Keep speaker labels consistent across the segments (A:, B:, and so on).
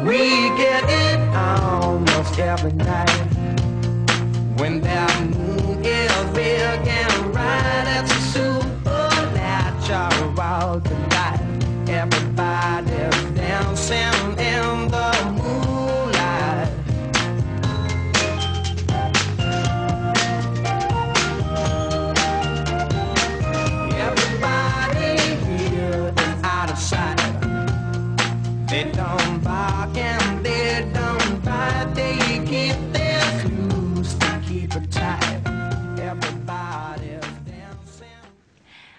A: we get it almost every night. When that moon is big and bright, it's a supernatural delight. Everybody's dancing in the moonlight. Everybody here is out of sight. They don't bark and they don't bite. They keep their clues to keep it tight. Everybody's dancing.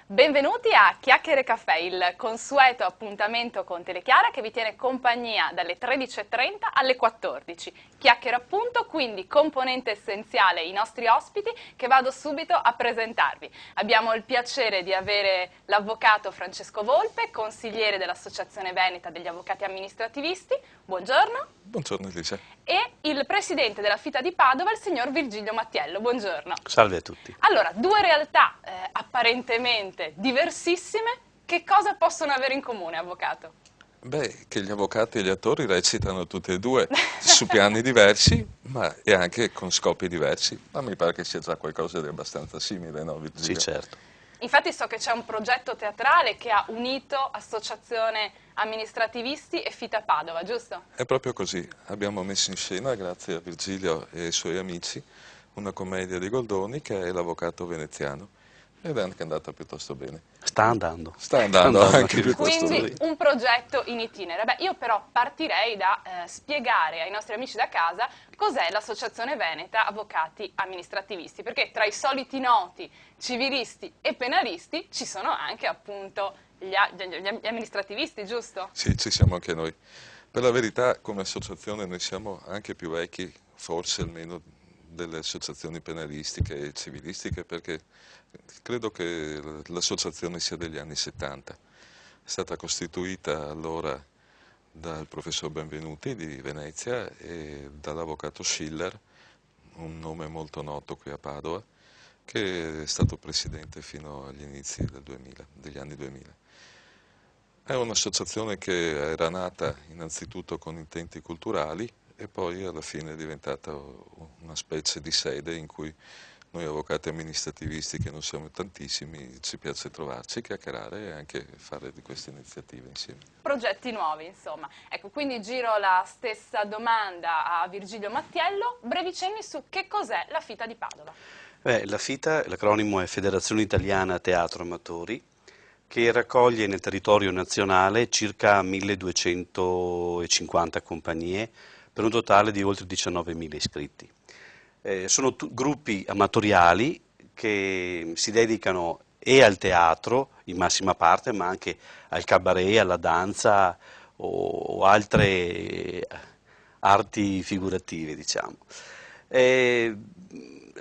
B: Benvenuti a Chiacchiere Caffè, il consueto appuntamento con Telechiara che vi tiene compagnia dalle 13:30 alle 14. Chiacchiere appunto, quindi componente essenziale i nostri ospiti che vado subito a presentarvi. Abbiamo il piacere di avere l'avvocato Francesco Volpe, consigliere dell'Associazione Veneta degli Avvocati Amministrativisti. Buongiorno.
C: Buongiorno Elisa.
B: E il presidente della FITA di Padova, il signor Virgilio Mattiello. Buongiorno.
D: Salve a tutti.
B: Allora, due realtà apparentemente diversissime, che cosa possono avere in comune, avvocato?
C: Beh, che gli avvocati e gli attori recitano tutti e due su piani diversi, e anche con scopi diversi. Ma mi pare che sia già qualcosa di abbastanza simile, no Virgilio?
D: Sì, certo.
B: Infatti so che c'è un progetto teatrale che ha unito Associazione Amministrativisti e FITA Padova, giusto?
C: È proprio così. Abbiamo messo in scena, grazie a Virgilio e ai suoi amici, una commedia di Goldoni che è L'Avvocato Veneziano. Ed è anche andata piuttosto bene.
D: Sta andando.
C: Sta andando anche piuttosto
B: Quindi
C: bene.
B: un progetto in itinere. Beh, io però partirei da spiegare ai nostri amici da casa cos'è l'Associazione Veneta Avvocati Amministrativisti, perché tra i soliti noti civilisti e penalisti ci sono anche appunto gli amministrativisti, giusto?
C: Sì, ci siamo anche noi. Per la verità, come associazione noi siamo anche più vecchi, forse almeno delle associazioni penalistiche e civilistiche, perché credo che l'associazione sia degli anni 70. È stata costituita allora dal professor Benvenuti di Venezia e dall'avvocato Schiller, un nome molto noto qui a Padova, che è stato presidente fino agli inizi degli anni 2000. È un'associazione che era nata innanzitutto con intenti culturali e poi alla fine è diventata una specie di sede in cui noi avvocati amministrativisti, che non siamo tantissimi, ci piace trovarci, chiacchierare e anche fare di queste iniziative insieme.
B: Progetti nuovi, insomma. Ecco, quindi giro la stessa domanda a Virgilio Mattiello. Brevi cenni su che cos'è la FITA di Padova.
D: La FITA, l'acronimo è Federazione Italiana Teatro Amatori, che raccoglie nel territorio nazionale circa 1250 compagnie per un totale di oltre 19.000 iscritti. Sono gruppi amatoriali che si dedicano e al teatro in massima parte, ma anche al cabaret, alla danza o altre arti figurative, diciamo.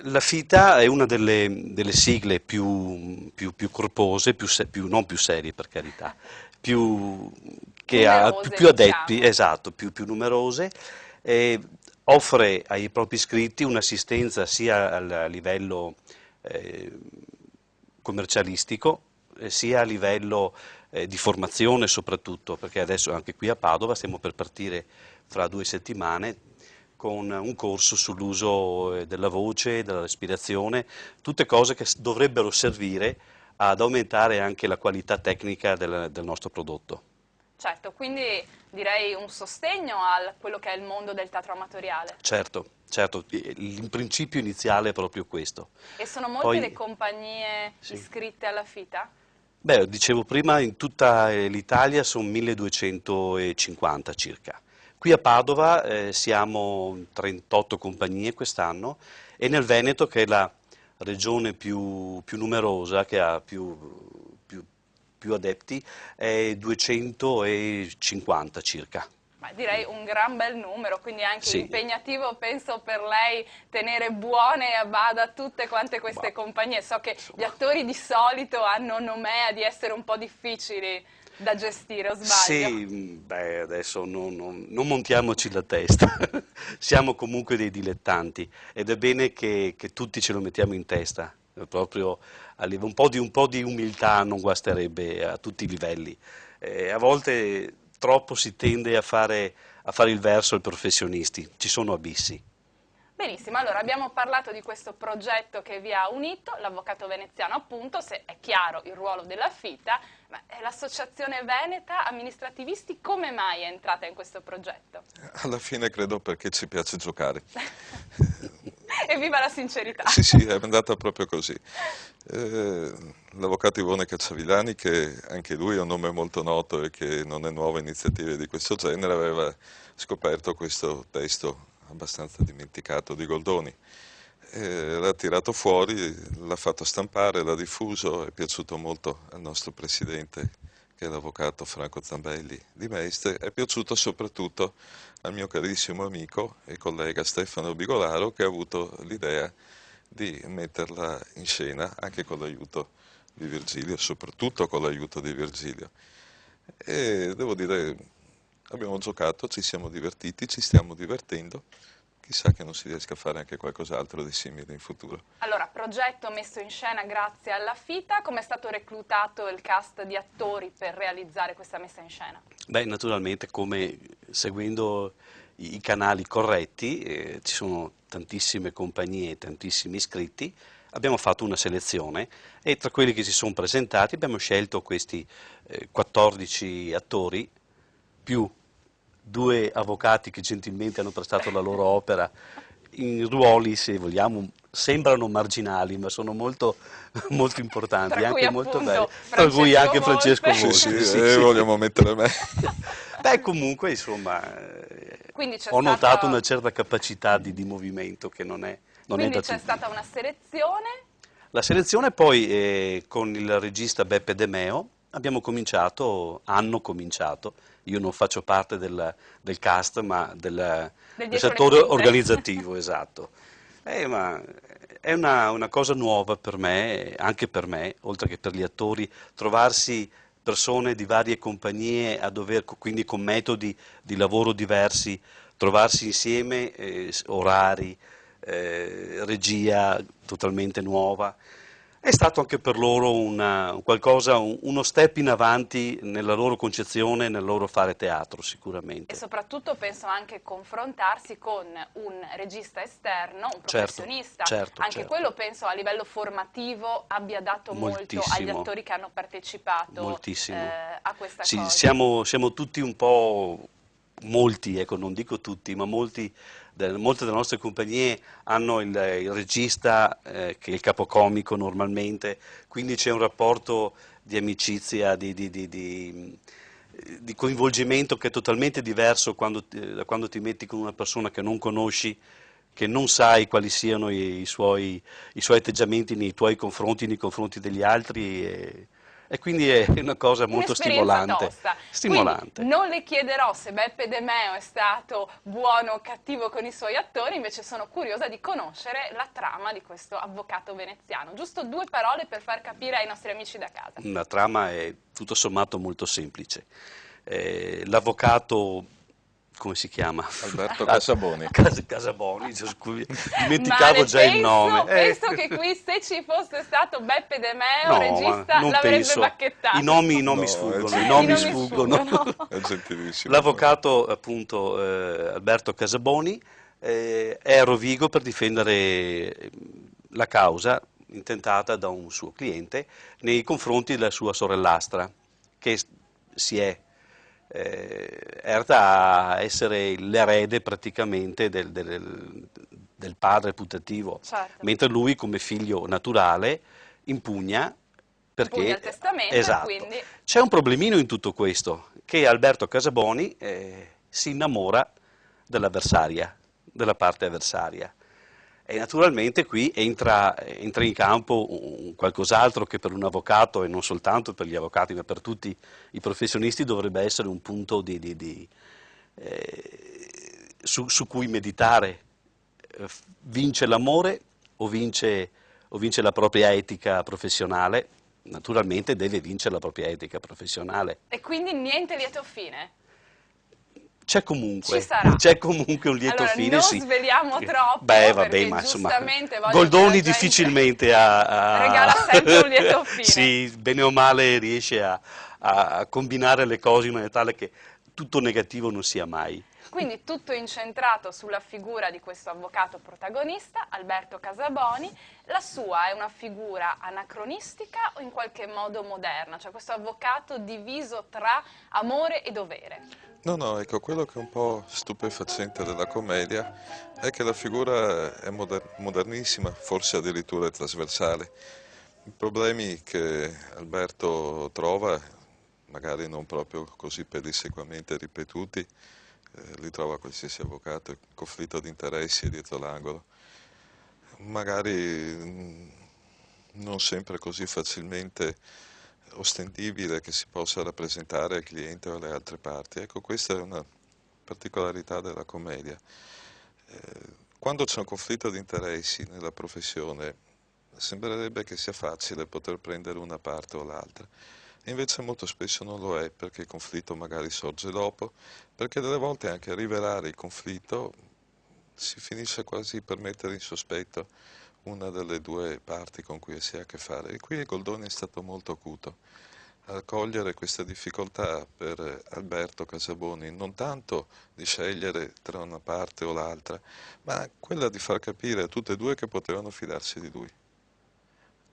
D: La FITA è una delle sigle più corpose, non più serie per carità, più adepti,
B: diciamo.
D: esatto, più numerose. Offre ai propri iscritti un'assistenza sia a livello commercialistico, sia a livello di formazione soprattutto, perché adesso anche qui a Padova stiamo per partire fra 2 settimane con un corso sull'uso della voce, della respirazione, tutte cose che dovrebbero servire ad aumentare anche la qualità tecnica del nostro prodotto.
B: Certo, quindi direi un sostegno a quello che è il mondo del teatro amatoriale.
D: Certo, il principio iniziale è proprio questo.
B: E sono molte le compagnie iscritte alla FITA?
D: Beh, dicevo prima, in tutta l'Italia sono 1250 circa. Qui a Padova siamo 38 compagnie quest'anno e nel Veneto, che è la regione più numerosa, che ha più adepti, è 250 circa.
B: Direi un gran bel numero, quindi anche
D: sì.
B: Impegnativo penso per lei tenere buone a bada tutte quante queste compagnie. So che gli attori di solito hanno nomea di essere un po' difficili da gestire, o sbaglio?
D: Sì, beh, adesso non montiamoci la testa, siamo comunque dei dilettanti ed è bene che tutti ce lo mettiamo in testa, proprio un po' di umiltà non guasterebbe a tutti i livelli. A volte troppo si tende a fare il verso ai professionisti, ci sono abissi.
B: Benissimo, allora abbiamo parlato di questo progetto che vi ha unito, l'Avvocato Veneziano appunto, se è chiaro il ruolo della FITA, ma l'Associazione Veneta Amministrativisti come mai è entrata in questo progetto?
C: Alla fine credo perché ci piace giocare.
B: Evviva la sincerità!
C: Sì, sì, è andata proprio così. L'avvocato Ivone Cacciavillani, che anche lui è un nome molto noto e che non è nuova iniziative di questo genere, aveva scoperto questo testo abbastanza dimenticato di Goldoni. L'ha tirato fuori, l'ha fatto stampare, l'ha diffuso, è piaciuto molto al nostro presidente, che è l'avvocato Franco Zambelli di Mestre, è piaciuto soprattutto al mio carissimo amico e collega Stefano Bigolaro, che ha avuto l'idea di metterla in scena anche con l'aiuto di Virgilio, soprattutto con l'aiuto di Virgilio. E devo dire, abbiamo giocato, ci siamo divertiti, ci stiamo divertendo, chissà che non si riesca a fare anche qualcos'altro di simile in futuro.
B: Allora, progetto messo in scena grazie alla FITA, come è stato reclutato il cast di attori per realizzare questa messa in scena?
D: Beh, naturalmente seguendo i canali corretti, ci sono tantissime compagnie, tantissimi iscritti, abbiamo fatto una selezione e tra quelli che si sono presentati abbiamo scelto questi 14 attori più 2 avvocati che gentilmente hanno prestato la loro opera in ruoli, se vogliamo, sembrano marginali, ma sono molto, molto importanti,
B: Tra cui
D: anche molto
B: appunto
D: belli. Tra cui anche Francesco
B: Volpe.
D: Volpe.
C: Sì, vogliamo mettere me.
D: Beh, comunque, insomma,
B: Quindi c'è
D: ho notato
B: stata-
D: una certa capacità di movimento che non è
B: Quindi
D: da
B: c'è
D: tutti.
B: stata una selezione.
D: La selezione poi con il regista Beppe De Meo hanno cominciato, io non faccio parte del cast ma del
B: dietro
D: settore
B: le quinte.
D: organizzativo, esatto. Ma è una cosa nuova per me, anche per me, oltre che per gli attori, trovarsi persone di varie compagnie a dover, quindi con metodi di lavoro diversi, trovarsi insieme, orari, regia totalmente nuova. È stato anche per loro uno step in avanti nella loro concezione, nel loro fare teatro sicuramente.
B: E soprattutto penso anche confrontarsi con un regista esterno, un
D: Certo,
B: professionista.
D: certo,
B: Anche
D: certo.
B: quello penso a livello formativo abbia dato molto agli
D: Moltissimo.
B: attori che hanno partecipato
D: Moltissimo.
B: a questa
D: Sì,
B: cosa.
D: siamo tutti un po', molti, ecco, non dico tutti, ma molte delle nostre compagnie hanno il regista che è il capocomico normalmente, quindi c'è un rapporto di amicizia, di coinvolgimento che è totalmente diverso da quando ti metti con una persona che non conosci, che non sai quali siano i suoi atteggiamenti nei tuoi confronti, nei confronti degli altri. E quindi è una cosa molto
B: Un'esperienza
D: stimolante.
B: Quindi non le chiederò se Beppe De Meo è stato buono o cattivo con i suoi attori, invece sono curiosa di conoscere la trama di questo avvocato veneziano. Giusto 2 parole per far capire ai nostri amici da casa.
D: La trama è tutto sommato molto semplice. L'avvocato, come si chiama?
C: Alberto Casaboni.
D: Casaboni, dimenticavo già il nome.
B: Penso che qui se ci fosse stato Beppe De Meo,
D: No,
B: regista,
D: non
B: l'avrebbe
D: penso.
B: bacchettato.
D: I nomi
C: No,
D: sfuggono,
C: i
D: i
C: nomi
D: nomi
B: mi
D: sfuggono.
C: È gentilissimo.
D: L'avvocato, appunto, Alberto Casaboni, è a Rovigo per difendere la causa intentata da un suo cliente nei confronti della sua sorellastra, che si è erta a essere l'erede praticamente del padre putativo,
B: Certo.
D: mentre lui come figlio naturale impugna perché
B: Impugna il testamento,
D: esatto.
B: quindi
D: C'è un problemino in tutto questo, che Alberto Casaboni si innamora dell'avversaria, della parte avversaria. E naturalmente qui entra in campo qualcos'altro che per un avvocato, e non soltanto per gli avvocati, ma per tutti i professionisti, dovrebbe essere un punto su cui meditare. Vince l'amore o vince la propria etica professionale? Naturalmente deve vincere la propria etica professionale.
B: E quindi niente lieto fine.
D: C'è comunque,
B: Ci sarà.
D: c'è comunque un lieto
B: Allora,
D: fine,
B: non
D: sì.
B: sveliamo troppo,
D: Beh, vabbè,
B: perché
D: ma insomma,
B: giustamente voglio
D: Goldoni
B: che la gente
D: difficilmente
B: regala sempre un lieto fine.
D: Sì, bene o male riesce a combinare le cose in maniera tale che tutto negativo non sia mai.
B: Quindi tutto incentrato sulla figura di questo avvocato protagonista, Alberto Casaboni. La sua è una figura anacronistica o in qualche modo moderna? Cioè questo avvocato diviso tra amore e dovere?
C: No, ecco, quello che è un po' stupefacente della commedia è che la figura è modernissima, forse addirittura trasversale. I problemi che Alberto trova, magari non proprio così pedissequamente ripetuti, li trova qualsiasi avvocato, il conflitto di interessi dietro l'angolo. Magari non sempre così facilmente ostendibile che si possa rappresentare al cliente o alle altre parti. Ecco, questa è una particolarità della commedia. Quando c'è un conflitto di interessi nella professione, sembrerebbe che sia facile poter prendere una parte o l'altra. E invece molto spesso non lo è, perché il conflitto magari sorge dopo, perché delle volte anche a rivelare il conflitto si finisce quasi per mettere in sospetto una delle due parti con cui si ha a che fare. E qui Goldoni è stato molto acuto a cogliere questa difficoltà per Alberto Casaboni, non tanto di scegliere tra una parte o l'altra, ma quella di far capire a tutte e due che potevano fidarsi di lui.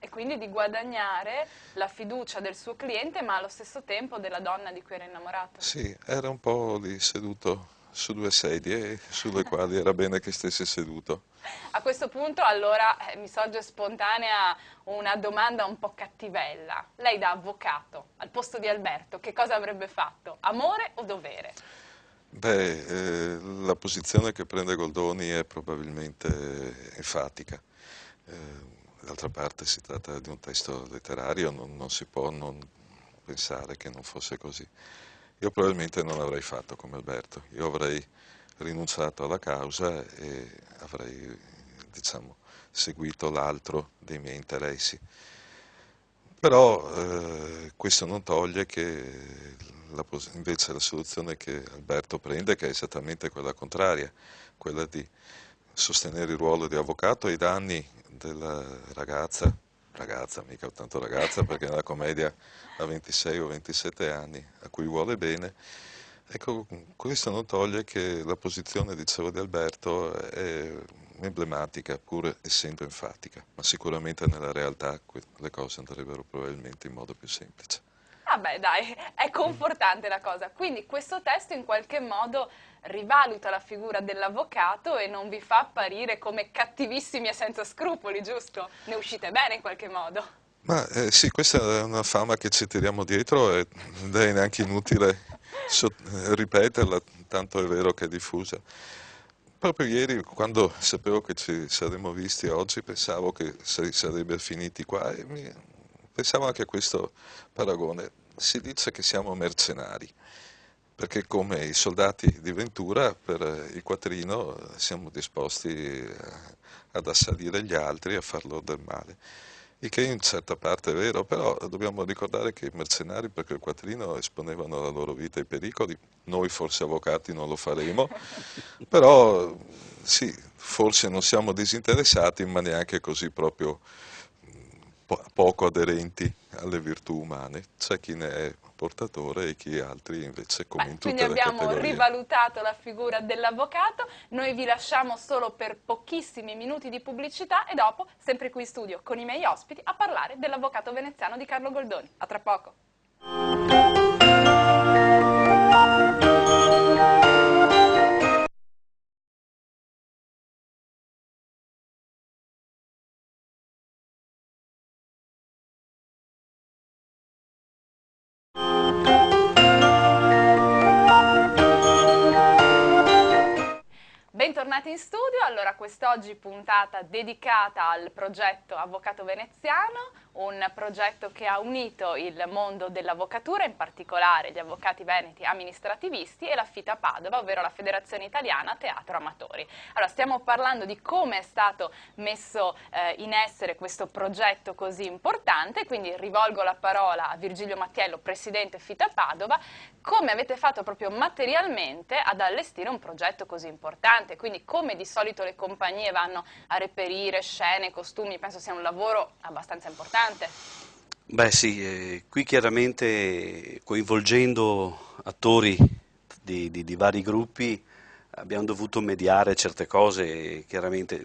B: E quindi di guadagnare la fiducia del suo cliente, ma allo stesso tempo della donna di cui era innamorato.
C: Sì, era un po' lì seduto su due sedie sulle quali era bene che stesse seduto.
B: A questo punto allora mi sorge spontanea una domanda un po' cattivella. Lei da avvocato, al posto di Alberto, che cosa avrebbe fatto? Amore o dovere?
C: Beh, la posizione che prende Goldoni è probabilmente enfatica. D'altra parte si tratta di un testo letterario, non si può non pensare che non fosse così. Io probabilmente non avrei fatto come Alberto, io avrei rinunciato alla causa e avrei, diciamo, seguito l'altro dei miei interessi. Però questo non toglie che invece la soluzione che Alberto prende, che è esattamente quella contraria, quella di sostenere il ruolo di avvocato ai danni della ragazza, mica tanto ragazza perché nella commedia ha 26 o 27 anni, a cui vuole bene. Ecco, questo non toglie che la posizione, dicevo, di Alberto è emblematica, pur essendo enfatica, ma sicuramente nella realtà le cose andrebbero probabilmente in modo più semplice.
B: Vabbè, dai, è confortante la cosa. Quindi questo testo in qualche modo rivaluta la figura dell'avvocato e non vi fa apparire come cattivissimi e senza scrupoli, giusto? Ne uscite bene in qualche modo.
C: Ma sì, questa è una fama che ci tiriamo dietro ed è neanche inutile ripeterla, tanto è vero che è diffusa. Proprio ieri, quando sapevo che ci saremmo visti oggi, pensavo che si sarebbe finiti qua e pensavo anche a questo paragone. Si dice che siamo mercenari, perché come i soldati di Ventura, per il quattrino siamo disposti ad assalire gli altri e a far loro del male. Il che in certa parte è vero, però dobbiamo ricordare che i mercenari per quel quattrino esponevano la loro vita ai pericoli, noi forse avvocati non lo faremo, però sì, forse non siamo disinteressati, ma neanche così proprio poco aderenti alle virtù umane. C'è chi ne è portatore e chi altri invece, come in tutte le
B: Quindi abbiamo
C: categorie.
B: rivalutato la figura dell'avvocato, noi vi lasciamo solo per pochissimi minuti di pubblicità e dopo, sempre qui in studio con i miei ospiti, a parlare dell'avvocato veneziano di Carlo Goldoni. A tra poco. Bentornati in studio, allora quest'oggi puntata dedicata al progetto Avvocato Veneziano, un progetto che ha unito il mondo dell'avvocatura, in particolare gli avvocati veneti amministrativisti e la FITA Padova, ovvero la Federazione Italiana Teatro Amatori. Allora stiamo parlando di come è stato messo in essere questo progetto così importante, quindi rivolgo la parola a Virgilio Mattiello, Presidente FITA Padova, come avete fatto proprio materialmente ad allestire un progetto così importante, quindi come di solito le compagnie vanno a reperire scene, costumi, penso sia un lavoro abbastanza importante.
D: Beh sì, qui chiaramente coinvolgendo attori di vari gruppi abbiamo dovuto mediare certe cose e chiaramente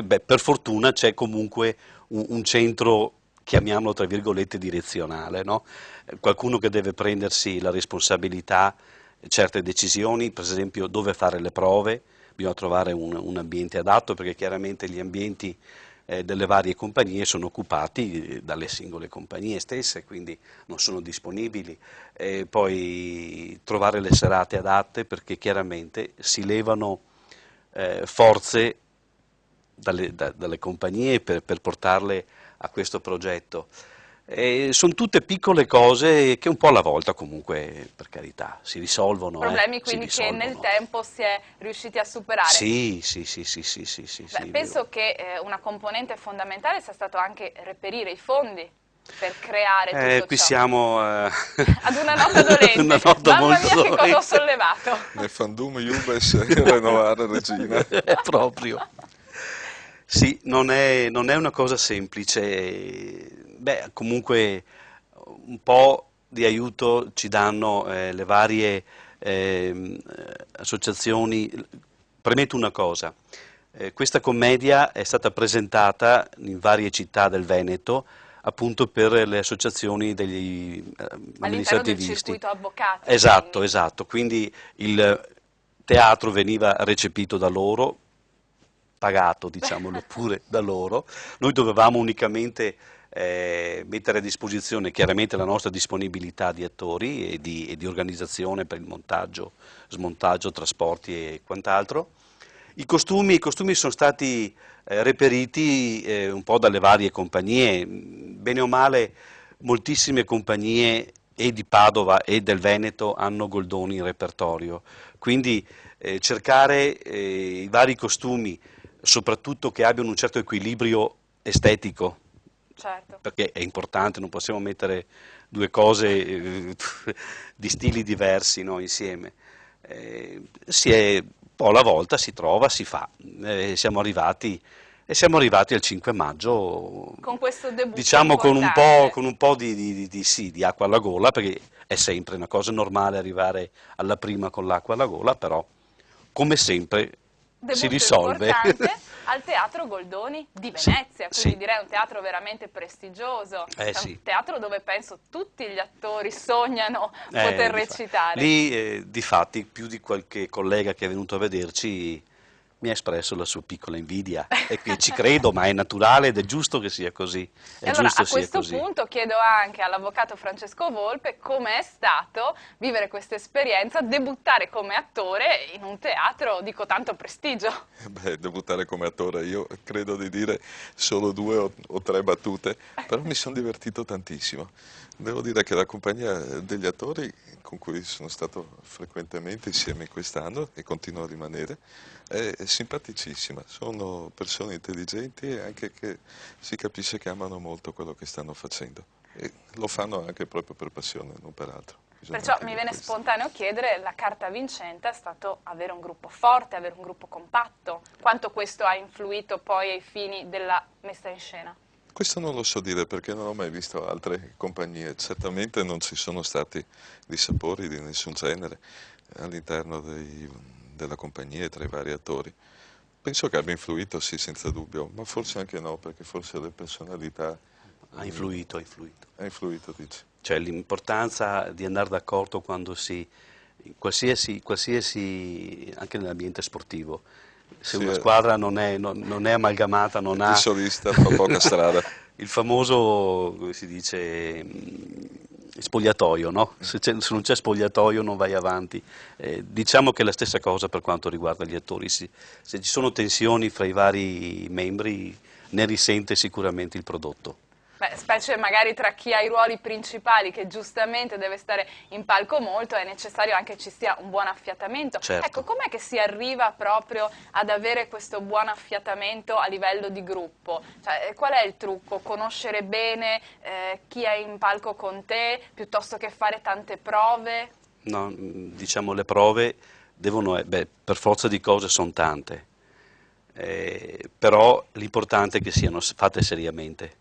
D: per fortuna c'è comunque un centro, chiamiamolo tra virgolette, direzionale, no? Qualcuno che deve prendersi la responsabilità, certe decisioni, per esempio dove fare le prove, bisogna trovare un ambiente adatto perché chiaramente gli ambienti delle varie compagnie sono occupati dalle singole compagnie stesse, quindi non sono disponibili. Poi trovare le serate adatte perché chiaramente si levano forze dalle compagnie per portarle a questo progetto. Sono tutte piccole cose che un po' alla volta comunque, per carità, si risolvono.
B: Problemi quindi che nel tempo si è riusciti a superare.
D: Sì.
B: Penso che una componente fondamentale sia stato anche reperire i fondi per creare tutto
D: qui
B: ciò.
D: Siamo
B: ad una nota dolente.
D: Una nota
B: Mamma
D: molto
B: mia che cosa ho
D: dolente.
B: sollevato.
C: Nel fandum iubes rinnovare Regina.
D: Proprio. Sì, non è una cosa semplice. Beh, comunque un po' di aiuto ci danno le varie associazioni. Premetto una cosa, questa commedia è stata presentata in varie città del Veneto appunto per le associazioni degli
B: All'interno del
D: amministrativisti.
B: circuito avvocati.
D: Esatto, quindi il teatro veniva recepito da loro, pagato diciamolo pure da loro, noi dovevamo unicamente mettere a disposizione chiaramente la nostra disponibilità di attori e di organizzazione per il montaggio, smontaggio, trasporti e quant'altro. I costumi sono stati reperiti un po' dalle varie compagnie, bene o male moltissime compagnie e di Padova e del Veneto hanno Goldoni in repertorio, quindi cercare i vari costumi, soprattutto che abbiano un certo equilibrio estetico,
B: Certo.
D: perché è importante, non possiamo mettere due cose di stili diversi, no, insieme. Poi alla volta si trova, si fa. Siamo arrivati al 5 maggio,
B: Con questo debutto
D: diciamo con
B: importante.
D: un po' di acqua alla gola, perché è sempre una cosa normale arrivare alla prima con l'acqua alla gola, però come sempre si
B: Debutto
D: risolve.
B: importante al Teatro Goldoni di Venezia, quindi
D: sì.
B: direi un teatro veramente prestigioso,
D: Sì.
B: un teatro dove penso tutti gli attori sognano poter recitare.
D: Lì, difatti, più di qualche collega che è venuto a vederci mi ha espresso la sua piccola invidia, e che ci credo, ma è naturale ed è giusto che sia così.
B: E allora a questo punto chiedo anche all'avvocato Francesco Volpe come è stato vivere questa esperienza, debuttare come attore in un teatro di tanto prestigio.
C: Beh, debuttare come attore, io credo di dire solo 2 o 3 battute, però mi sono divertito tantissimo. Devo dire che la compagnia degli attori con cui sono stato frequentemente insieme quest'anno e continuo a rimanere è simpaticissima, sono persone intelligenti e anche che si capisce che amano molto quello che stanno facendo e lo fanno anche proprio per passione, non per altro.
B: Perciò mi viene spontaneo chiedere, la carta vincente è stato avere un gruppo forte, avere un gruppo compatto. Quanto questo ha influito poi ai fini della messa in scena?
C: Questo non lo so dire perché non ho mai visto altre compagnie, certamente non ci sono stati dissapori di nessun genere all'interno della compagnia e tra i vari attori. Penso che abbia influito, sì, senza dubbio, ma forse anche no, perché forse le personalità...
D: Ha influito.
C: Ha influito, dici.
D: Cioè l'importanza di andare d'accordo quando qualsiasi, anche nell'ambiente sportivo, se
C: Sì,
D: una squadra non è amalgamata, non ha
C: il solista fa poca strada.
D: il famoso, come si dice, spogliatoio, no? Se non c'è spogliatoio non vai avanti. Diciamo che è la stessa cosa per quanto riguarda gli attori, se ci sono tensioni fra i vari membri ne risente sicuramente il prodotto.
B: Beh, specie magari tra chi ha i ruoli principali, che giustamente deve stare in palco molto, è necessario anche ci sia un buon affiatamento.
D: Certo.
B: Ecco, com'è che si arriva proprio ad avere questo buon affiatamento a livello di gruppo? Cioè, qual è il trucco? Conoscere bene chi è in palco con te, piuttosto che fare tante prove?
D: No, diciamo le prove devono, per forza di cose sono tante, però l'importante è che siano fatte seriamente.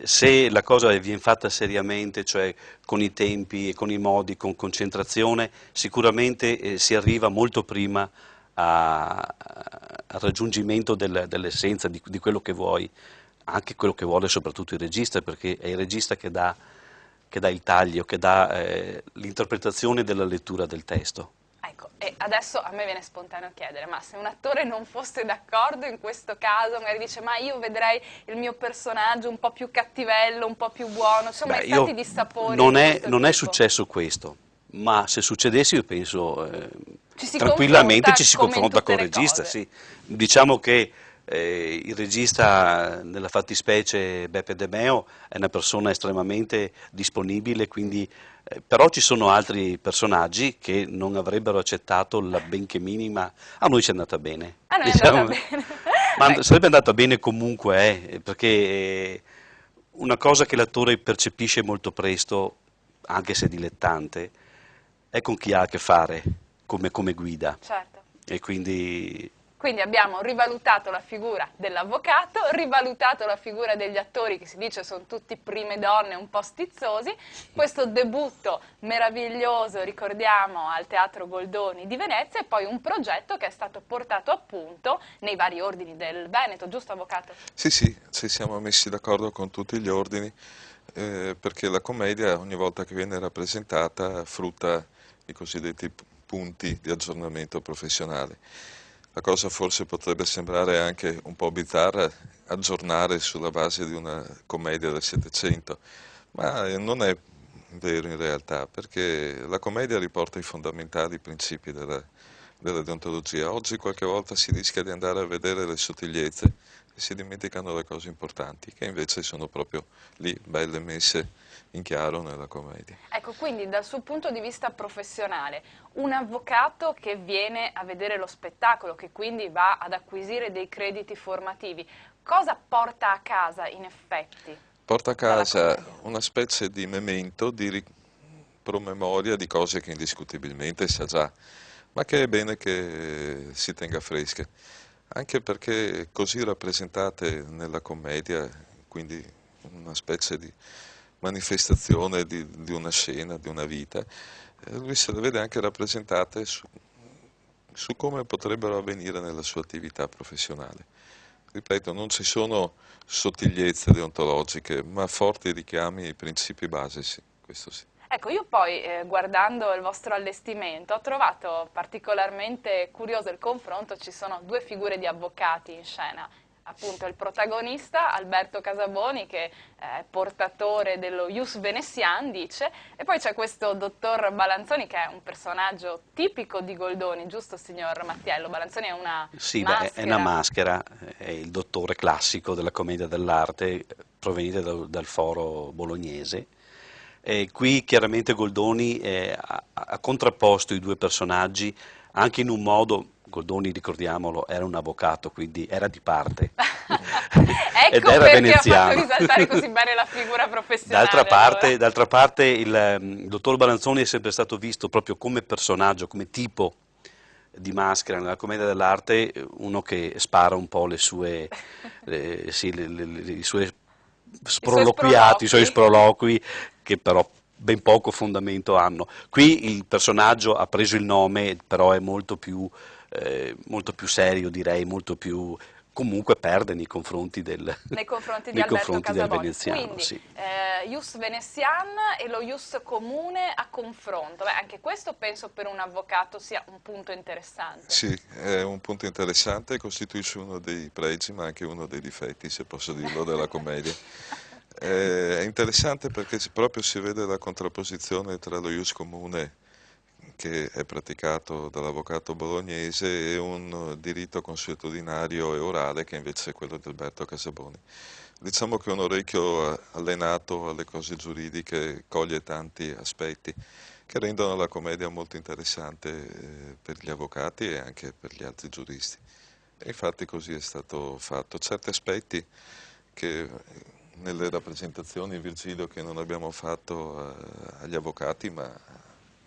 D: Se la cosa viene fatta seriamente, cioè con i tempi e con i modi, con concentrazione, sicuramente si arriva molto prima al raggiungimento dell'essenza di quello che vuoi, anche quello che vuole soprattutto il regista, perché è il regista che dà il taglio, che dà l'interpretazione della lettura del testo.
B: Ecco, e adesso a me viene spontaneo chiedere, ma se un attore non fosse d'accordo in questo caso, magari dice, ma io vedrei il mio personaggio un po' più cattivello, un po' più buono, insomma,
D: Beh,
B: stati dissapori
D: non
B: di
D: è,
B: questo
D: non è
B: tipo.
D: successo questo, ma se succedesse io penso
B: Ci si
D: tranquillamente
B: confronta
D: ci si
B: come in
D: confronta
B: tutte
D: col
B: le
D: regista,
B: cose.
D: sì. Diciamo che il regista, nella fattispecie Beppe De Meo, è una persona estremamente disponibile, quindi, però ci sono altri personaggi che non avrebbero accettato la benché minima. A noi ci è andata bene.
B: A noi è
D: Diciamo.
B: andata bene.
D: Ma
B: Ecco.
D: sarebbe andata bene comunque, perché una cosa che l'attore percepisce molto presto, anche se dilettante, è con chi ha a che fare come guida.
B: Certo.
D: E quindi
B: Quindi abbiamo rivalutato la figura dell'avvocato, rivalutato la figura degli attori che si dice sono tutti prime donne un po' stizzosi, questo debutto meraviglioso, ricordiamo, al Teatro Goldoni di Venezia e poi un progetto che è stato portato a punto nei vari ordini del Veneto, giusto avvocato?
C: Sì, sì, ci siamo messi d'accordo con tutti gli ordini perché la commedia ogni volta che viene rappresentata frutta i cosiddetti punti di aggiornamento professionale. La cosa forse potrebbe sembrare anche un po' bizzarra, aggiornare sulla base di una commedia del Settecento, ma non è vero in realtà, perché la commedia riporta i fondamentali principi della deontologia. Oggi qualche volta si rischia di andare a vedere le sottigliezze e si dimenticano le cose importanti, che invece sono proprio lì, belle messe in chiaro nella commedia.
B: Ecco, quindi dal suo punto di vista professionale, un avvocato che viene a vedere lo spettacolo, che quindi va ad acquisire dei crediti formativi, cosa porta a casa in effetti?
C: Porta a
B: Dalla
C: casa
B: commedia.
C: una specie di memento, di promemoria di cose che indiscutibilmente sa già, ma che è bene che si tenga fresche, anche perché così rappresentate nella commedia, quindi una specie di manifestazione di una scena, di una vita, lui se le vede anche rappresentate su come potrebbero avvenire nella sua attività professionale. Ripeto, non ci sono sottigliezze deontologiche, ma forti richiami ai principi base, sì, questo sì.
B: Ecco, io poi guardando il vostro allestimento ho trovato particolarmente curioso il confronto, ci sono due figure di avvocati in scena, appunto il protagonista Alberto Casaboni che è portatore dello Ius Venetian, dice, e poi c'è questo dottor Balanzoni che è un personaggio tipico di Goldoni, giusto signor Mattiello? Balanzoni è una
D: sì,
B: maschera.
D: beh, è una maschera, è il dottore classico della commedia dell'arte proveniente dal foro bolognese. Qui chiaramente Goldoni ha contrapposto i due personaggi anche in un modo. Goldoni, ricordiamolo, era un avvocato, quindi era di parte. Ed
B: Ecco
D: era
B: perché
D: veneziano.
B: ha fatto risaltare così bene la figura professionale.
D: D'altra parte il dottor Balanzoni è sempre stato visto proprio come personaggio, come tipo di maschera nella commedia dell'arte, uno che spara un po' i suoi sproloquiati, i suoi sproloqui, che però ben poco fondamento hanno. Qui il personaggio ha preso il nome, però è molto più serio, direi, molto più. Comunque perde nei confronti
B: nei confronti di
D: nei
B: Alberto
D: confronti del
B: Casaboni.
D: veneziano.
B: Quindi
D: Sì.
B: Ius Venetian e lo Ius comune a confronto. Beh, anche questo penso per un avvocato sia un punto interessante.
C: Sì, è un punto interessante e costituisce uno dei pregi, ma anche uno dei difetti, se posso dirlo, della commedia. È interessante perché proprio si vede la contrapposizione tra lo ius comune che è praticato dall'avvocato bolognese e un diritto consuetudinario e orale che invece è quello di Alberto Casaboni. Diciamo che un orecchio allenato alle cose giuridiche coglie tanti aspetti che rendono la commedia molto interessante per gli avvocati e anche per gli altri giuristi. E infatti così è stato fatto. Certi aspetti che nelle rappresentazioni, Virgilio, che non abbiamo fatto agli avvocati, ma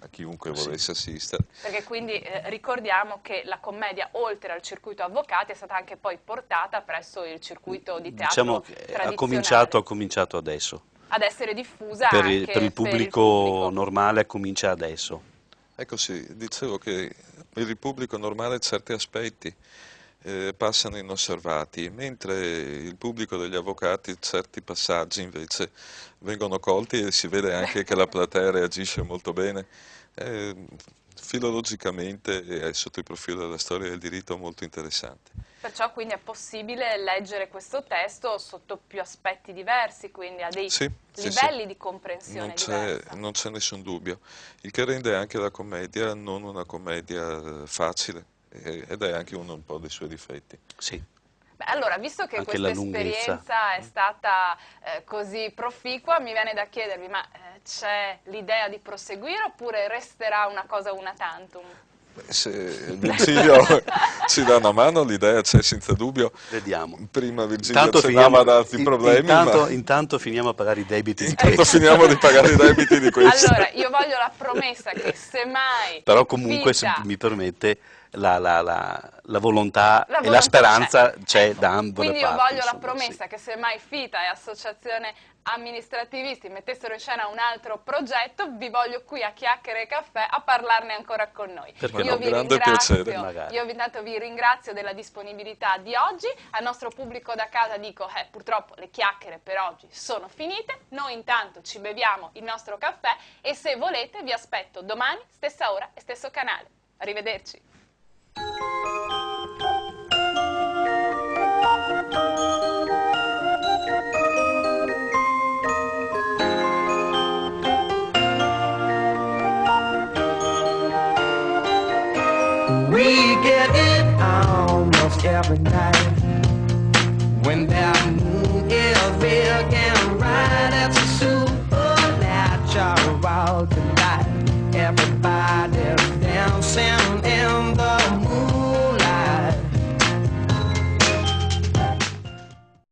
C: a chiunque volesse assistere.
B: Perché quindi ricordiamo che la commedia, oltre al circuito avvocati, è stata anche poi portata presso il circuito di teatro
D: Diciamo che
B: tradizionale.
D: ha cominciato adesso.
B: Ad essere diffusa
D: Per
B: anche
D: il pubblico normale comincia adesso.
C: Ecco sì, dicevo che per il pubblico normale certi aspetti passano inosservati, mentre il pubblico degli avvocati certi passaggi invece vengono colti e si vede anche che la platea reagisce molto bene. Filologicamente e sotto il profilo della storia del diritto molto interessante.
B: Perciò quindi è possibile leggere questo testo sotto più aspetti diversi, quindi a dei livelli di comprensione diversi.
C: Non c'è nessun dubbio, il che rende anche la commedia non una commedia facile ed è anche uno un po' dei suoi difetti.
D: Sì.
B: Beh, allora, visto che
D: Anche
B: questa esperienza è stata così proficua, mi viene da chiedervi, ma c'è l'idea di proseguire oppure resterà una cosa una tantum?
C: Se Virgilio ci dà una mano, l'idea c'è senza dubbio.
D: Vediamo.
C: Prima Virgilio accennava ad altri problemi.
D: Intanto finiamo a pagare i debiti di
C: Intanto
D: questi.
C: finiamo di pagare i debiti di questi.
B: Allora, io voglio la promessa che semmai...
D: Però comunque, se mi permette, la volontà e la speranza c'è da ambo le parti.
B: Quindi io voglio la
D: insomma,
B: promessa che semmai FITA e Associazione Amministrativisti mettessero in scena un altro progetto, vi voglio qui a Chiacchiere e Caffè a parlarne ancora con noi.
D: Perché
B: io
D: no?
B: vi
C: Grande
B: ringrazio,
C: piacere.
D: Magari.
B: io intanto vi ringrazio della disponibilità di oggi, al nostro pubblico da casa dico purtroppo le chiacchiere per oggi sono finite, noi intanto ci beviamo il nostro caffè e se volete vi aspetto domani, stessa ora e stesso canale. Arrivederci.
A: We get it almost every night when that moon is big and bright. It's a supernatural delight. Everybody's dancing.